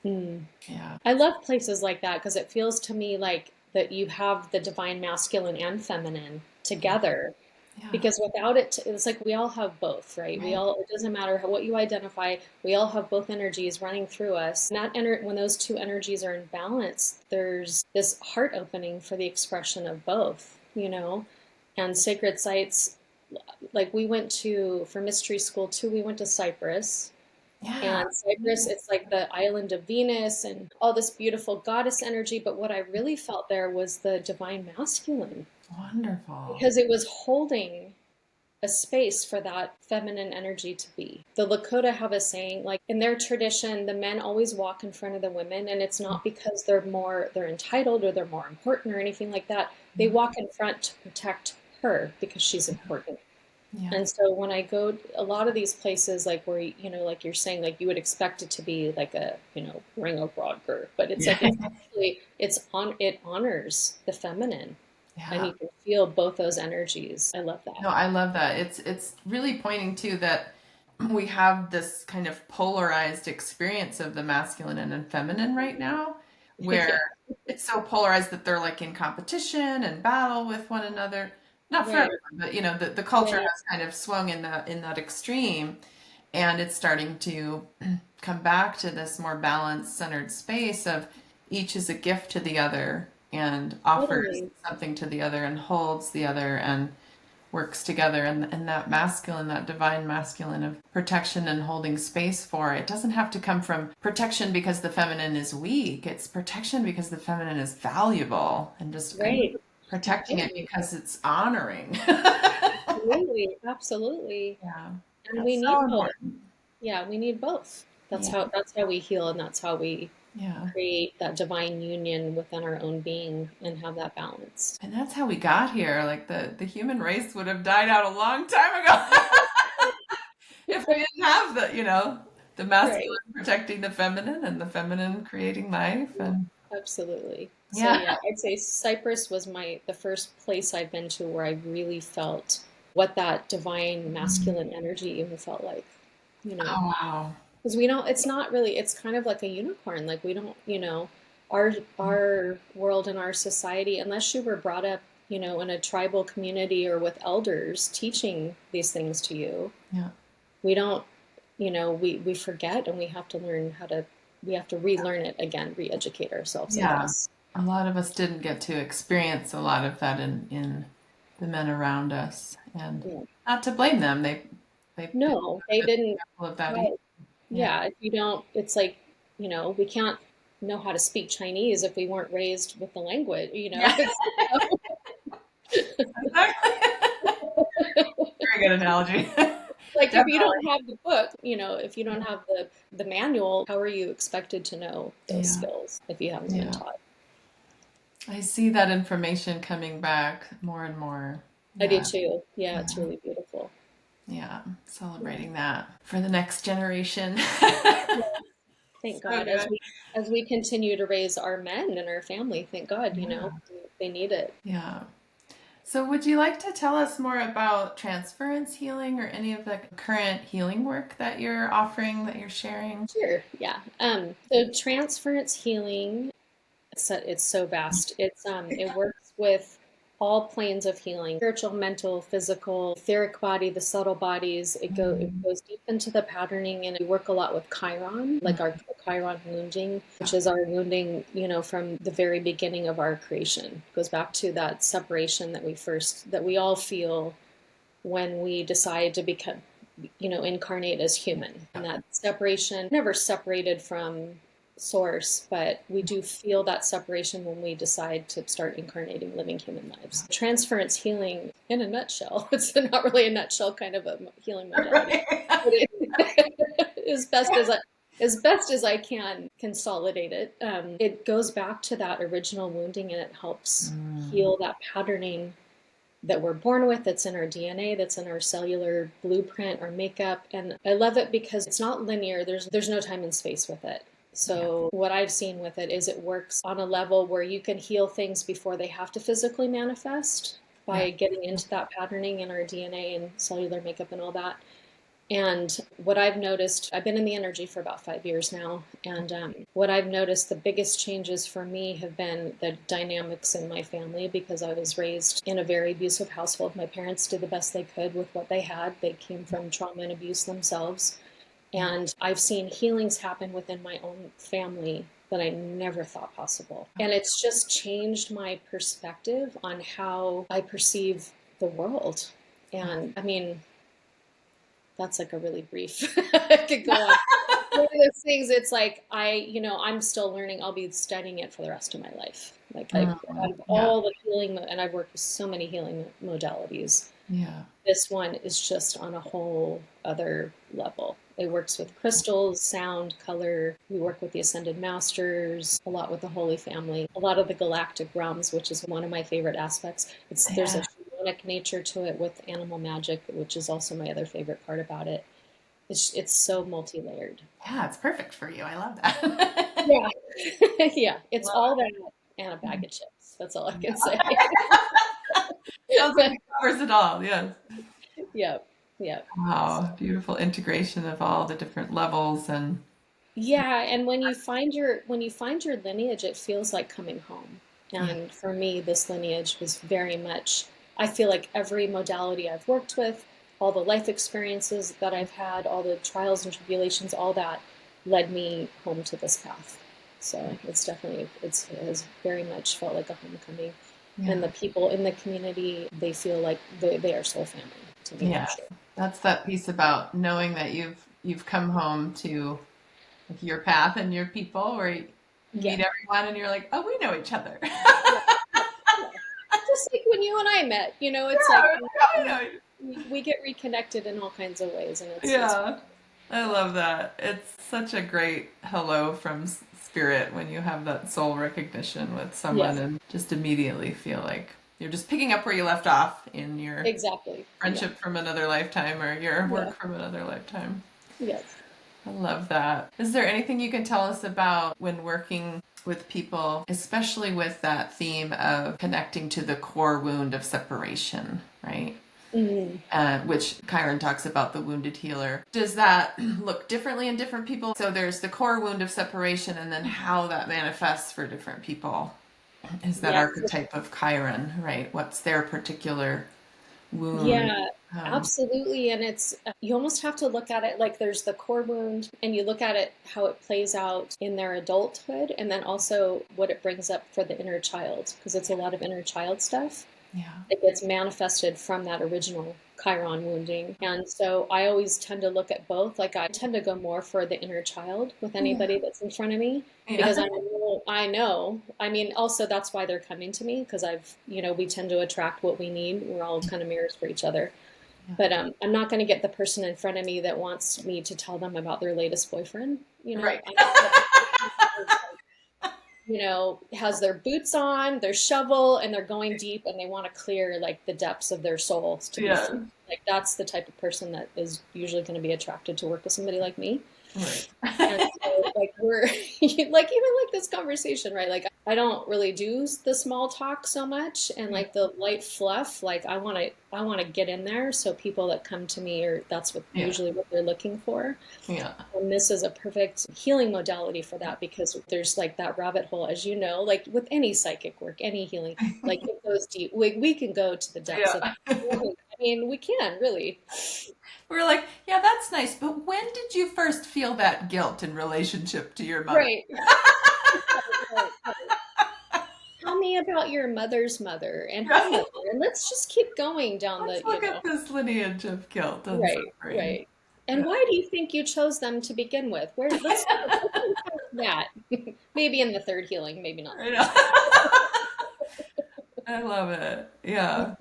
mm. Yeah. I love places like that because it feels to me like that you have the divine masculine and feminine together. Yeah. Because without it, it's like we all have both, right? We Right. all, it doesn't matter what you identify, we all have both energies running through us. And when those two energies are in balance, there's this heart opening for the expression of both. And sacred sites, like we went for mystery school too, we went to Cyprus. Yeah. And Cyprus, it's like the island of Venus and all this beautiful goddess energy. But what I really felt there was the divine masculine Wonderful. because it was holding a space for that feminine energy to be. The Lakota have a saying, like in their tradition, the men always walk in front of the women, and it's not because they're entitled or they're more important or anything like that. They walk in front to protect her because she's important. Yeah. And so when I go a lot of these places, like where, like you're saying, like you would expect it to be like a, ring of Rodger, but it's Yeah. like, it's actually, it honors the feminine, and Yeah. you can feel both those energies. I love that. No, I love that. It's really pointing to that we have this kind of polarized experience of the masculine and feminine right now, where Yeah, it's so polarized that they're like in competition and battle with one another. Not for right. everyone, but the culture Yeah, has kind of swung in that extreme, and it's starting to come back to this more balanced, centered space of each is a gift to the other and offers totally. something to the other and holds the other and works together, and that masculine, that divine masculine of protection and holding space for it doesn't have to come from protection because the feminine is weak. It's protection because the feminine is valuable, and just kind of Right. protecting it Totally. because it's honoring. Absolutely. Absolutely. Yeah, And we that's so need both. important. Yeah, we need both. Yeah, That's how we heal, and that's how we yeah. create that divine union within our own being and have that balance. And that's how we got here. Like the human race would have died out a long time ago if we didn't have the Right. masculine protecting the feminine and the feminine creating life. And Absolutely. So yeah. yeah, I'd say Cyprus was the first place I've been to where I really felt what that divine masculine energy even felt like, you know. Oh, wow. Because we don't, it's not really, it's kind of like a unicorn. Like we don't, our world and our society, unless you were brought up, in a tribal community or with elders teaching these things to you, Yeah. we don't, we forget, and we have to learn we have to relearn it again, re-educate ourselves, I Yeah. guess. A lot of us didn't get to experience a lot of that in the men around us. And Yeah. not to blame them. They didn't No, they have an didn't. example of that either. Right. Yeah. Yeah, if you don't, it's like, we can't know how to speak Chinese if we weren't raised with the language, Yeah. It's, Exactly. Very good analogy. like if you Definitely. don't have the book, if you don't have the manual, how are you expected to know those Yeah. skills if you haven't been Yeah. taught? I see that information coming back more and more. I do Yeah. too. Yeah, it's Yeah. really beautiful. Yeah. Yeah. Celebrating that for the next generation. Yeah. Thank So God, good. as we continue to raise our men in our family, thank God, Yeah. they need it. Yeah. So, would you like to tell us more about transference healing or any of the current healing work that you're offering, that you're sharing? Sure. Yeah. So transference healing, it's so vast. It works with all planes of healing: spiritual, mental, physical, etheric body, the subtle bodies. It Mm, goes deep into the patterning, and we work a lot with chiron, like our chiron wounding, which is our wounding, from the very beginning of our creation. It goes back to that separation that we all feel when we decide to become, incarnate as human. And that separation, never separated from source, but we do feel that separation when we decide to start incarnating living human lives. Transference healing, in a nutshell, it's not really a nutshell kind of a healing modality, but as best as I can consolidate it. It goes back to that original wounding, and it helps Mm, heal that patterning that we're born with, that's in our DNA, that's in our cellular blueprint, our makeup. And I love it because it's not linear. There's no time and space with it. yeah, So what I've seen with it is it works on a level where you can heal things before they have to physically manifest yeah, by getting into that patterning in our DNA and cellular makeup and all that. And what I've noticed, I've been in the energy for about 5 years now. And what I've noticed, the biggest changes for me have been the dynamics in my family, because I was raised in a very abusive household. My parents did the best they could with what they had. They came from trauma and abuse themselves. yeah, And I've seen healings happen within my own family that I never thought possible. And it's just changed my perspective on how I perceive the world. yeah. And I mean, that's like a really brief. I could go on. One of those things. It's like I'm still learning. I'll be studying it for the rest of my life. Like out Mm, of yeah, all the healing, and I've worked with so many healing modalities. yeah, This one is just on a whole other level. It works with crystals, sound, color. We work with the Ascended Masters, a lot with the Holy Family, a lot of the galactic realms, which is one of my favorite aspects. There's a yeah. shamanic nature to it with animal magic, which is also my other favorite part about it. It's so multi-layered. Yeah, it's perfect for you. I love that. Yeah. Yeah. It's Love all that and a bag of chips. That's all I it. can say. Sounds like it covers it all. Yes. Yep. Yep. Wow, beautiful integration of all the different levels and Yeah, and when you find your lineage, it feels like coming home. yeah, And for me, this lineage was very much, I feel like every modality I've worked with, all the life experiences that I've had, all the trials and tribulations, all that led me home to this path. So it's definitely, it has very much felt like a homecoming. And yeah, the people in the community, they feel like they are soul family to me for yeah. sure. That's that piece about knowing that you've come home to like your path and your people where you Yeah. meet everyone and you're like, oh, we know each other. Yeah. Yeah. Just like when you and I met, it's Yeah, like I know. we get reconnected in all kinds of ways, and it's Yeah, I love that. It's such a great hello from spirit when you have that soul recognition with yeah, someone and just immediately feel like you're just picking up where you left off in your exactly. Yeah, friendship from another lifetime or your yeah, work from another lifetime. yes. I love that. Is there anything you can tell us about when working with people, especially with that theme of connecting to the core wound of separation, right? Mm. Which Chiron talks about the wounded healer. Does that look differently in different people? So there's the core wound of separation and then how that manifests for different people is that Yes. archetype of Chiron, right? What's their particular wound? Yeah, Um, absolutely. And you almost have to look at it like there's the core wound, and you look at it how it plays out in their adulthood, and then also what it brings up for the inner child, because it's a lot of inner child stuff. yeah. It gets manifested from that original Chiron wounding. And so I always tend to look at both. Like I tend to go more for the inner child with Yeah. anybody that's in front of me because Yeah. I know. I mean, also that's why they're coming to me because we tend to attract what we need. We're all kind of mirrors for each other. Yeah. But I'm not going to get the person in front of me that wants me to tell them about their latest boyfriend. Right. I want the person has their boots on, their shovel, and they're going deep and they want to clear like the depths of their souls to be Yeah. free. Like that's the type of person that is usually going to be attracted to work with somebody like me. Right. And so like we're like even like this conversation, right? Like I don't really do the small talk so much and like the light fluff, like I want to get in there so people that come to me are that's what Yeah. usually what they're looking for. Yeah. And this is a perfect healing modality for that because there's like that rabbit hole, as you know, like with any psychic work, any healing, like it goes deep. We can go to the depths of Yeah. I mean, we can really. We're like, yeah, that's nice, but when did you first feel that guilt in relationship to your mother? Right. Right, right. Tell me about your mother's mother and her Right. mother. And let's just keep going down Let's the. look at this lineage of guilt and Right, suffering. right. And why do you think you chose them to begin with? Let's that. Maybe in the third healing, maybe not. I know. I love it. Yeah.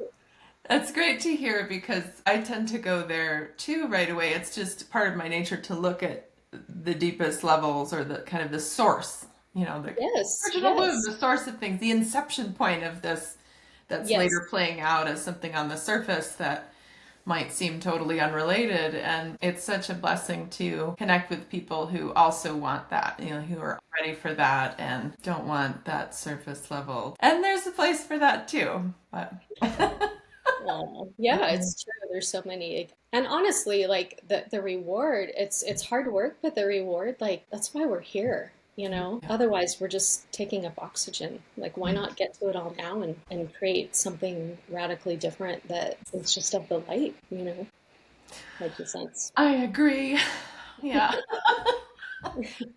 That's great to hear because I tend to go there too right away. It's just part of my nature to look at the deepest levels or the kind of the source, the Yes, original wound, yes, the source of things, the inception point of this that's yes. later playing out as something on the surface that might seem totally unrelated. And it's such a blessing to connect with people who also want that, who are ready for that and don't want that surface level. And there's a place for that too. But Oh, yeah, it's true. There's so many. And honestly, like the reward, it's hard work, but the reward, like that's why we're here, yeah. Otherwise, we're just taking up oxygen. Like, why not get to it all now and create something radically different that is just of the light, Like the sense. I agree. Yeah.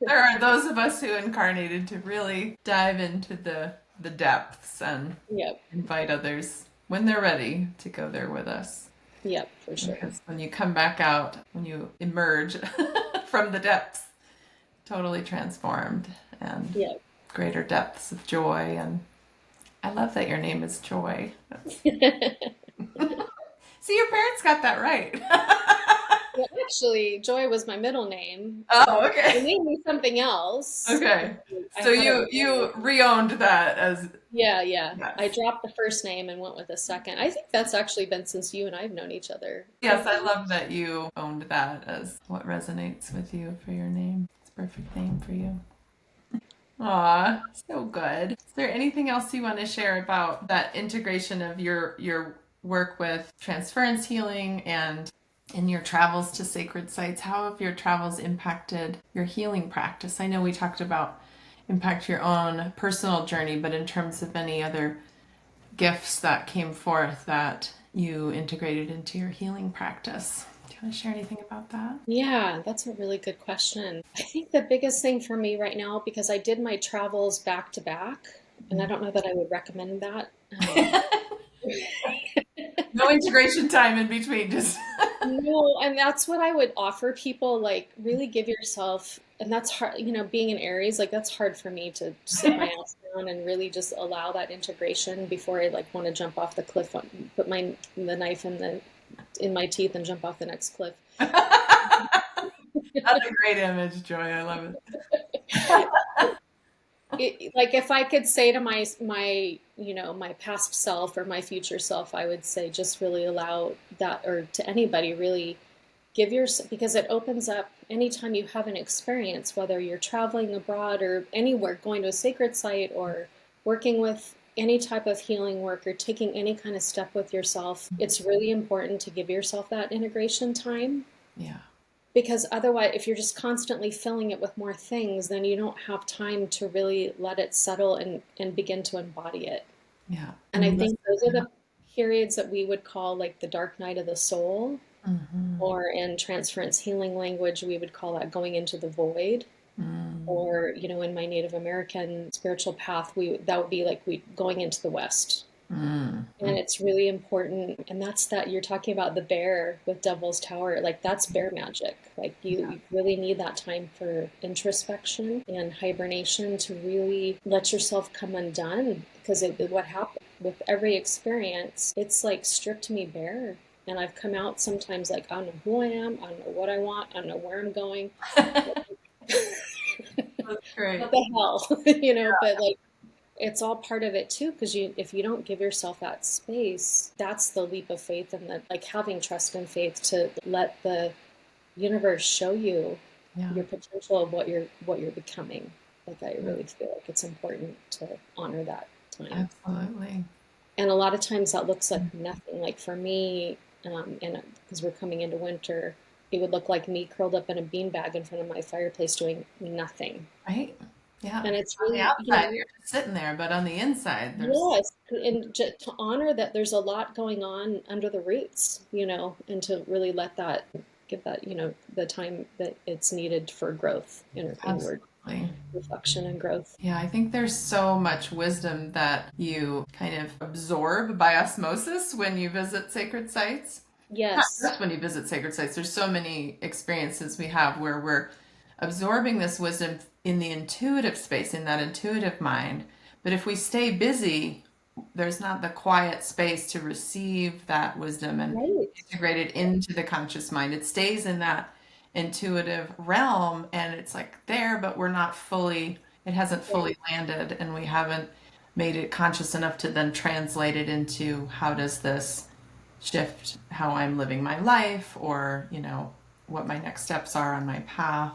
There are those of us who incarnated to really dive into the depths and Yep, invite others when they're ready to go there with us. yep, for sure. Because when you come back out, when you emerge from the depths, totally transformed and Yep. greater depths of joy. And I love that your name is Joy. See, your parents got that right. Yeah, actually, Joy was my middle name. Oh, They okay. named me something else. Okay. I So had a you reowned that as yeah, yeah. yes. I dropped the first name and went with a second. I think that's actually been since you and I have known each other. Yes, I love that you owned that as what resonates with you for your name. It's a perfect name for you. Aw, so good. Is there anything else you want to share about that integration of your work with transference healing and in your travels to sacred sites? How have your travels impacted your healing practice? I know we talked about impact your own personal journey, but in terms of any other gifts that came forth that you integrated into your healing practice. Do you want to share anything about that? Yeah, that's a really good question. I think the biggest thing for me right now, because I did my travels back to back, and I don't know that I would recommend that. No integration time in between, just No, and that's what I would offer people, like really give yourself, and that's hard, being an Aries, like that's hard for me to sit my ass down and really just allow that integration before I like want to jump off the cliff, put the knife in my teeth and jump off the next cliff. that's a great image, Joy. I love Like if I could say to my past self or my future self, I would say just really allow that, or to anybody really give yourself, because it opens up anytime you have an experience, whether you're traveling abroad or anywhere, going to a sacred site or working with any type of healing work or taking any kind of step with yourself. It's really important to give yourself that integration time, it. Yeah. because otherwise, if you're just constantly filling it with more things, then you don't have time to really let it settle and begin to embody it. Yeah. And I think those are the periods that we would call like the dark night of the soul, Mm-hmm. or in transference healing language, we would call that going into the void. Mm. Or, in my Native American spiritual path, that would be like we going into the West. Mm. And it's really important. And that's that you're talking about the bear with Devil's Tower. Like that's bear magic. Like you really need that time for introspection and hibernation to really let yourself come undone. Because what happened with every experience, it's like stripped me bare. And I've come out sometimes like, I don't know who I am. I don't know what I want. I don't know where I'm going. That's great. What the hell, but like, it's all part of it too, because if you don't give yourself that space, that's the leap of faith, and the like having trust and faith to let the universe show you Yeah. your potential of what you're becoming. Like I really feel like it's important to honor that time. Absolutely. And a lot of times that looks like nothing. Like for me, and because we're coming into winter, it would look like me curled up in a beanbag in front of my fireplace doing nothing. Right? Yeah. And it's On the really, outside, you're just sitting there, but on the inside, there's yes, and to honor that there's a lot going on under the roots, and to really give that, the time that it's needed for growth, inward absolutely. reflection and growth. Yeah, I think there's so much wisdom that you kind of absorb by osmosis when you visit sacred sites. Not Yes. just when you visit sacred sites, there's so many experiences we have where we're absorbing this wisdom in the intuitive space, in that intuitive mind. But if we stay busy, there's not the quiet space to receive that wisdom and Right. integrate it into the conscious mind. It stays in that intuitive realm and it's like there, but we're not fully, it hasn't fully Right. landed and we haven't made it conscious enough to then translate it into how does this shift how I'm living my life or, what my next steps are on my path.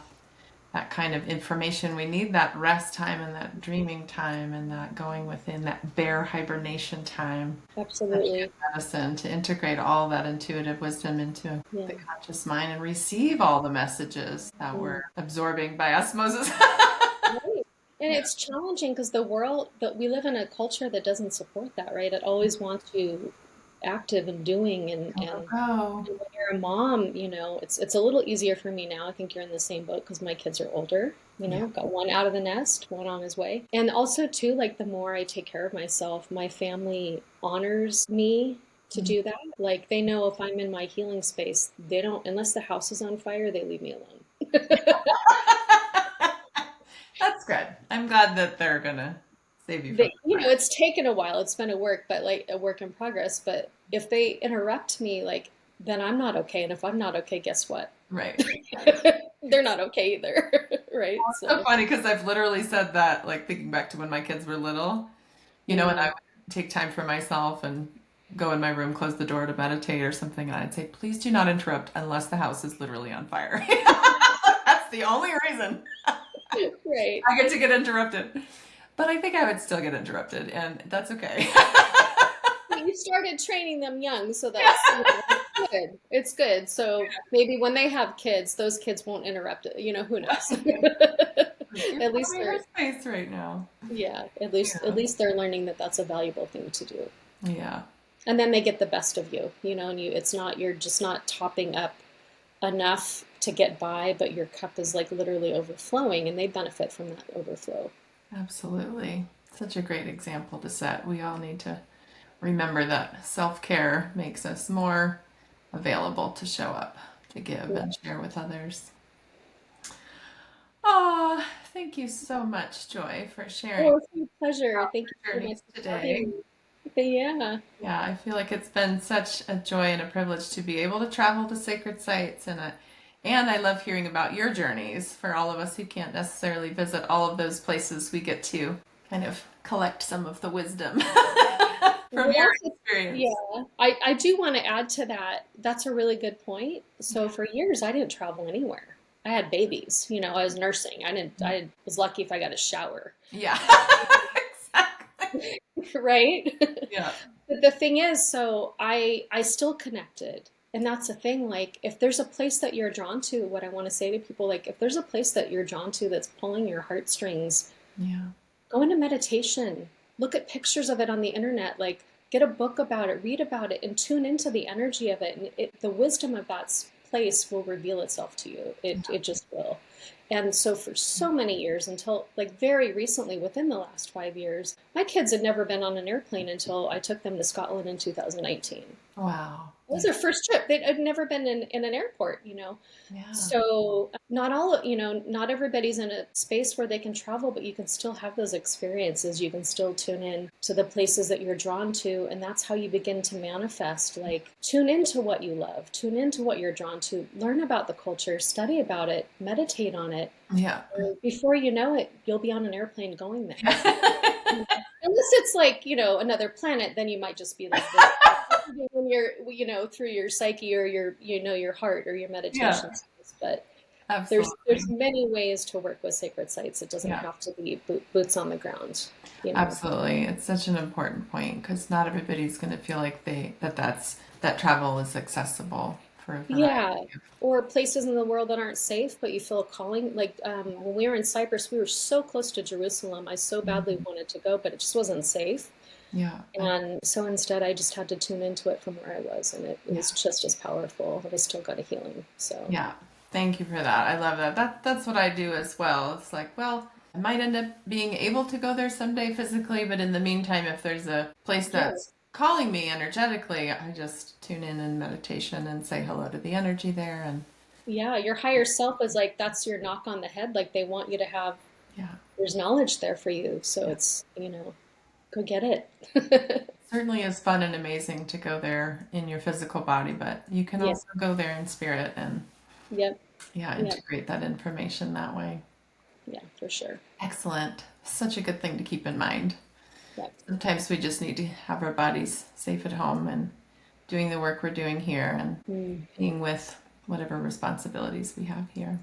That kind of information. We need that rest time and that dreaming time and that going within that bear hibernation time. Such good Absolutely. medicine to integrate all that intuitive wisdom into Yeah. the conscious mind and receive all the messages that Mm. we're absorbing by osmosis. Right. And it's challenging because the world that we live in a culture that doesn't support that, right? It always wants you active and doing and Oh, And when you're a mom, it's a little easier for me now. I think you're in the same boat because my kids are older. yeah. Got one out of the nest, one on his way. And also too, like the more I take care of myself, my family honors me to do that. Like they know if I'm in my healing space, they don't, unless the house is on fire, they leave me alone. That's good. I'm glad that they're gonna save you from the It's taken a while. It's been a work, but like a work in progress. But if they interrupt me, like then I'm not okay. And if I'm not okay, guess what? Right. They're not okay either, right? Well, it's so So, funny because I've literally said that, like thinking back to when my kids were little, and I mm, would take time for myself and go in my room, close the door to meditate or something, and I'd say, please do not interrupt unless the house is literally on fire. That's the only reason right. I get to get interrupted. But I think I would still get interrupted, and that's okay. You started training them young, so Yeah. that's, it's good. It's good. So maybe when they have kids, those kids won't interrupt it. Who knows? You're At least filling her they're, space right now. yeah, at Yeah. least they're learning that that's a valuable thing to do. Yeah. And then they get the best of you, and it's not, you're just not topping up enough to get by, but your cup is like literally overflowing and they benefit from that overflow. Absolutely. Such a great example to set. We all need to remember that self-care makes us more available to show up, to give Yeah. and share with others. Oh, thank you so much, Joy, for sharing Oh, it's my pleasure. about Thank you your so journeys much for today. having me. But yeah. Yeah, I feel like it's been such a joy and a privilege to be able to travel to sacred sites, and I love hearing about your journeys. For all of us who can't necessarily visit all of those places, we get to kind of collect some of the wisdom from Well, your that's experience. yeah. I do want to add to that. That's a really good point. So for years, I didn't travel anywhere. I had babies. I was nursing. I was lucky if I got a shower, Yeah, exactly. right? Yeah, But the thing is, so I still connected. And that's the thing, like if there's a place that you're drawn to, what I want to say to people, like if there's a place that you're drawn to that's pulling your heartstrings, yeah, go into meditation. Look at pictures of it on the internet, like get a book about it, read about it, and tune into the energy of it. And the wisdom of that place will reveal itself to you. It just will. And so for so many years, until like very recently, within the last 5 years, my kids had never been on an airplane until I took them to Scotland in 2019. wow. It was their first trip. They'd had never been in an airport. Yeah, So not everybody's in a space where they can travel, but you can still have those experiences. You can still tune in to the places that you're drawn to, and that's how you begin to manifest. Like tune into what you love, tune into what you're drawn to, learn about the culture, study about it, meditate on it. yeah. And before you know it, you'll be on an airplane going there. Unless it's like, another planet, then you might just be like this. When you're, through your psyche or your heart or your Yeah, meditation skills. But there's absolutely. many ways to work with sacred sites. It doesn't Yeah. have to be boots on the ground. Absolutely. It's such an important point because not everybody's going to feel like that travel is accessible for a Yeah. variety of. Or places in the world that aren't safe, but you feel a calling. Like when we were in Cyprus, we were so close to Jerusalem. I so badly Mhm. wanted to go, but it just wasn't safe. Yeah. And so instead, I just had to tune into it from where I was, and it Yeah. was just as powerful. But I still got a healing. So, Yeah. Thank you for that. I love that. That's what I do as well. It's like, well, I might end up being able to go there someday physically, but in the meantime, if there's a place yeah, that's calling me energetically, I just tune in meditation and say hello to the energy there and yeah, your higher self is like, that's your knock on the head. Like they want you to have, yeah. there's knowledge there for you. So Yeah. it's, go get it. Certainly is fun and amazing to go there in your physical body, but you can Yeah, also go there in spirit and yep, yeah, yep, integrate that information that way. yeah, for sure. Excellent. Such a good thing to keep in mind. Yep. Sometimes we just need to have our bodies safe at home and doing the work we're doing here and Mm. being with whatever responsibilities we have here.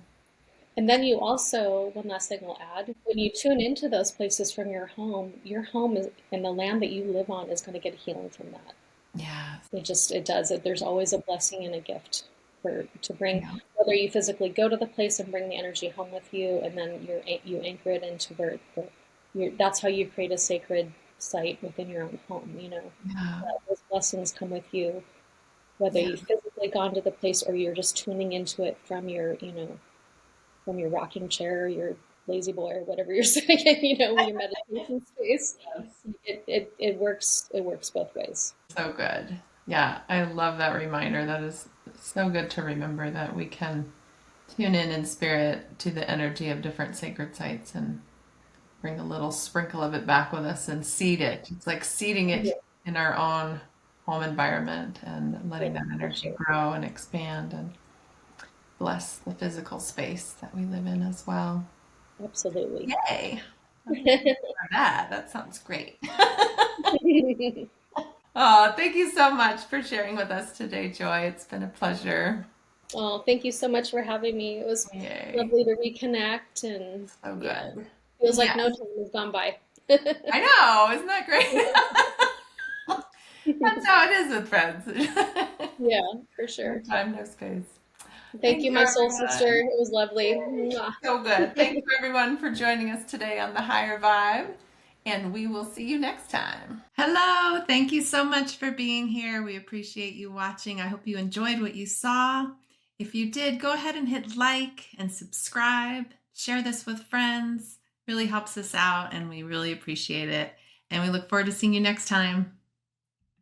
And then you also, one last thing I'll add, when you tune into those places from your home is, and the land that you live on is going to get healing from that. Yeah. It does it. There's always a blessing and a gift to bring, Yeah. whether you physically go to the place and bring the energy home with you, and then you anchor it into that's how you create a sacred site within your own home. Yeah. That those blessings come with you, whether Yeah. you physically gone to the place or you're just tuning into it from your rocking chair, or your lazy boy, or whatever you're sitting in, your meditation space. It works both ways. So good. Yeah, I love that reminder. That is so good to remember that we can tune in spirit to the energy of different sacred sites and bring a little sprinkle of it back with us and seed it. It's like seeding it Yeah. in our own home environment and letting Yeah, that for energy sure. grow and expand and bless the physical space that we live in as well. Absolutely. Yay! I'm looking for that. That sounds great. Oh, thank you so much for sharing with us today, Joy. It's been a pleasure. Oh, thank you so much for having me. It was Yay. lovely to reconnect, and So yeah, good. feels like no Yes. time has gone by. I know. Isn't that great? That's how it is with friends. Yeah, for No sure. time, no space. Thank Thank you, you, my soul sister. everyone. It was lovely. Mwah. So good. Thank you, everyone, for joining us today on The Higher Vibe. And we will see you next time. Hello. Thank you so much for being here. We appreciate you watching. I hope you enjoyed what you saw. If you did, go ahead and hit like and subscribe. Share this with friends. Really helps us out, and we really appreciate it. And we look forward to seeing you next time.